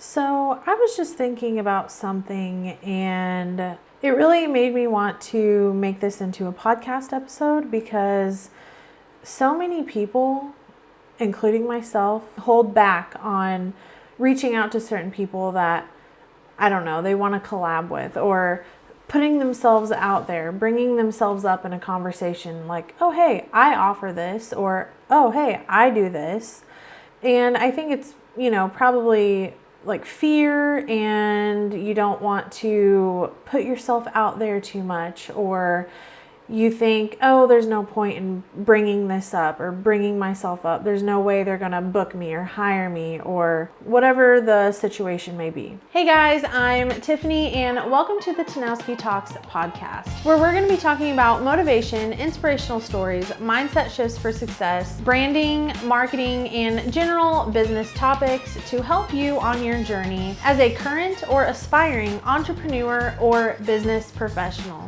So I was just thinking about something, and it really made me want to make this into a podcast episode because so many people, including myself, hold back on reaching out to certain people that, I don't know, they want to collab with, or putting themselves out there, bringing themselves up in a conversation like, oh, hey, I offer this, or oh, hey, I do this. And I think it's, probably like fear, and you don't want to put yourself out there too much, or you think, oh, there's no point in bringing this up or bringing myself up. There's no way they're going to book me or hire me or whatever the situation may be. Hey guys, I'm Tiffany and welcome to the TENOWSKI Talks podcast, where we're going to be talking about motivation, inspirational stories, mindset shifts for success, branding, marketing, and general business topics to help you on your journey as a current or aspiring entrepreneur or business professional.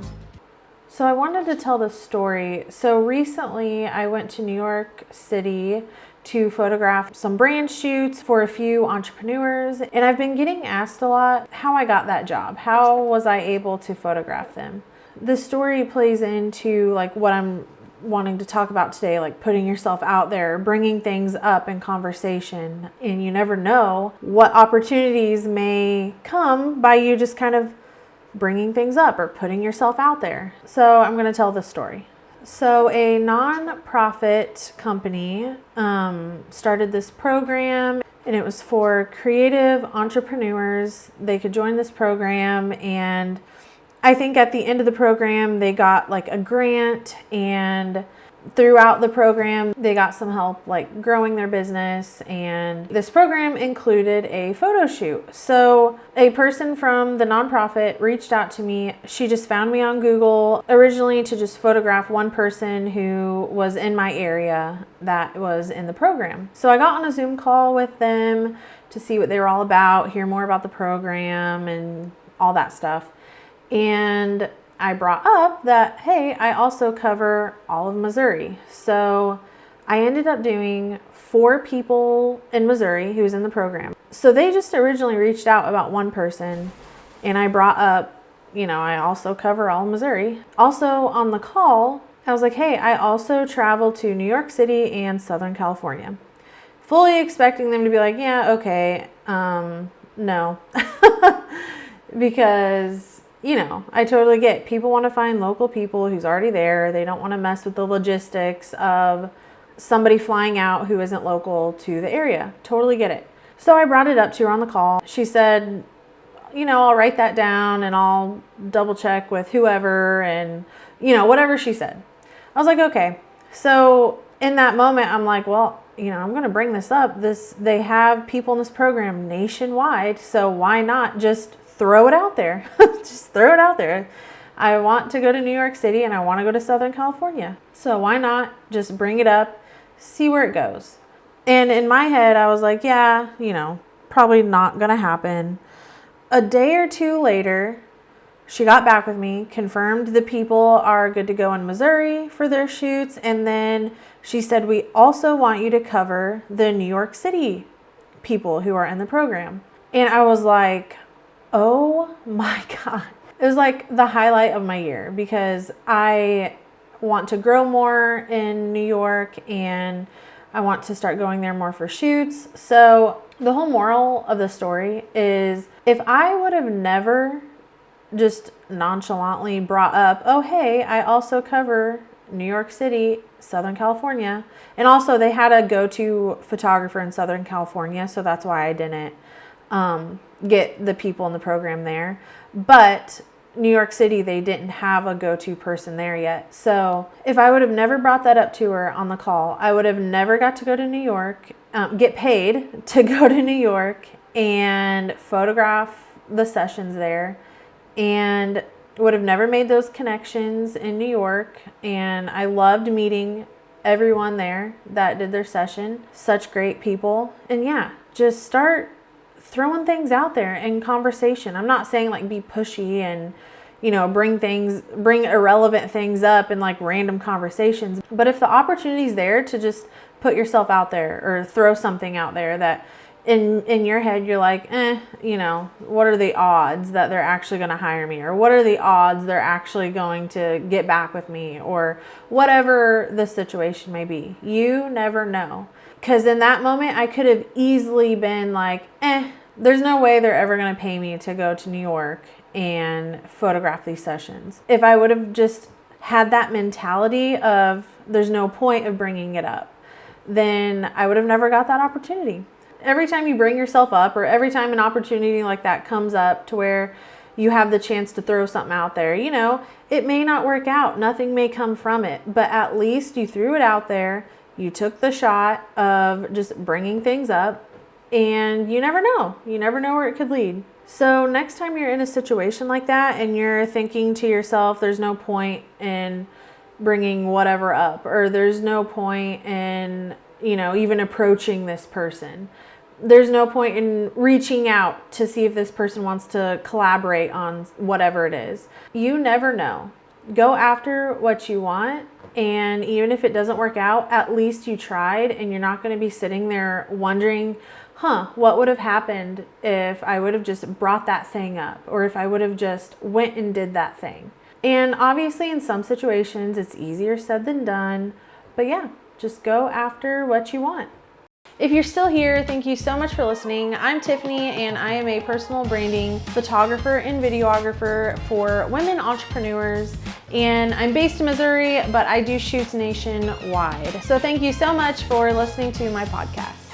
So I wanted to tell this story. So recently I went to New York City to photograph some brand shoots for a few entrepreneurs. And I've been getting asked a lot how I got that job. How was I able to photograph them? The story plays into like what I'm wanting to talk about today, like putting yourself out there, bringing things up in conversation. And you never know what opportunities may come by you just kind of bringing things up or putting yourself out there. So I'm going to tell this story. So a nonprofit company started this program, and it was for creative entrepreneurs. They could join this program, and I think at the end of the program they got like a grant, and throughout the program they got some help like growing their business. And this program included a photo shoot. So a person from the nonprofit reached out to me. She just found me on Google originally to just photograph one person who was in my area that was in the program. So I got on a Zoom call with them to see what they were all about, hear more about the program and all that stuff. And I brought up that, hey, I also cover all of Missouri. So I ended up doing 4 people in Missouri who was in the program. So they just originally reached out about one person, and I brought up, I also cover all of Missouri. Also on the call, I was like, hey, I also travel to New York City and Southern California. Fully expecting them to be like, yeah, okay, no. Because I totally get people want to find local people who's already there. They don't want to mess with the logistics of somebody flying out who isn't local to the area. Totally get it. So I brought it up to her on the call. She said, I'll write that down and I'll double check with whoever and, whatever she said. I was like, okay. So in that moment, I'm like, well, I'm going to bring this up. They have people in this program nationwide. So why not just throw it out there? Just throw it out there. I want to go to New York City and I want to go to Southern California. So why not just bring it up, see where it goes? And in my head, I was like, yeah, probably not going to happen. A day or two later, she got back with me, confirmed the people are good to go in Missouri for their shoots. And then she said, we also want you to cover the New York City people who are in the program. And I was like, oh my God. It was like the highlight of my year because I want to grow more in New York and I want to start going there more for shoots. So the whole moral of the story is if I would have never just nonchalantly brought up, oh, hey, I also cover New York City, Southern California. And also they had a go-to photographer in Southern California. So that's why I didn't get the people in the program there. But New York City, they didn't have a go-to person there yet. So if I would have never brought that up to her on the call, I would have never got to go to New York, get paid to go to New York and photograph the sessions there, and would have never made those connections in New York. And I loved meeting everyone there that did their session. Such great people. And yeah, just start throwing things out there in conversation. I'm not saying like be pushy and, bring irrelevant things up in like random conversations. But if the opportunity's there to just put yourself out there or throw something out there that in your head, you're like, what are the odds that they're actually going to hire me? Or what are the odds they're actually going to get back with me? Or whatever the situation may be. You never know. Because in that moment, I could have easily been like, there's no way they're ever going to pay me to go to New York and photograph these sessions. If I would have just had that mentality of there's no point of bringing it up, then I would have never got that opportunity. Every time you bring yourself up, or every time an opportunity like that comes up to where you have the chance to throw something out there, it may not work out. Nothing may come from it, but at least you threw it out there. You took the shot of just bringing things up, and you never know. You never know where it could lead. So next time you're in a situation like that and you're thinking to yourself, there's no point in bringing whatever up, or there's no point in, even approaching this person. There's no point in reaching out to see if this person wants to collaborate on whatever it is. You never know. Go after what you want, and even if it doesn't work out, at least you tried, and you're not going to be sitting there wondering, what would have happened if I would have just brought that thing up, or if I would have just went and did that thing. And obviously in some situations it's easier said than done, but yeah, just go after what you want. If you're still here, thank you so much for listening. I'm Tiffany, and I am a personal branding photographer and videographer for women entrepreneurs. And I'm based in Missouri, but I do shoots nationwide. So thank you so much for listening to my podcast.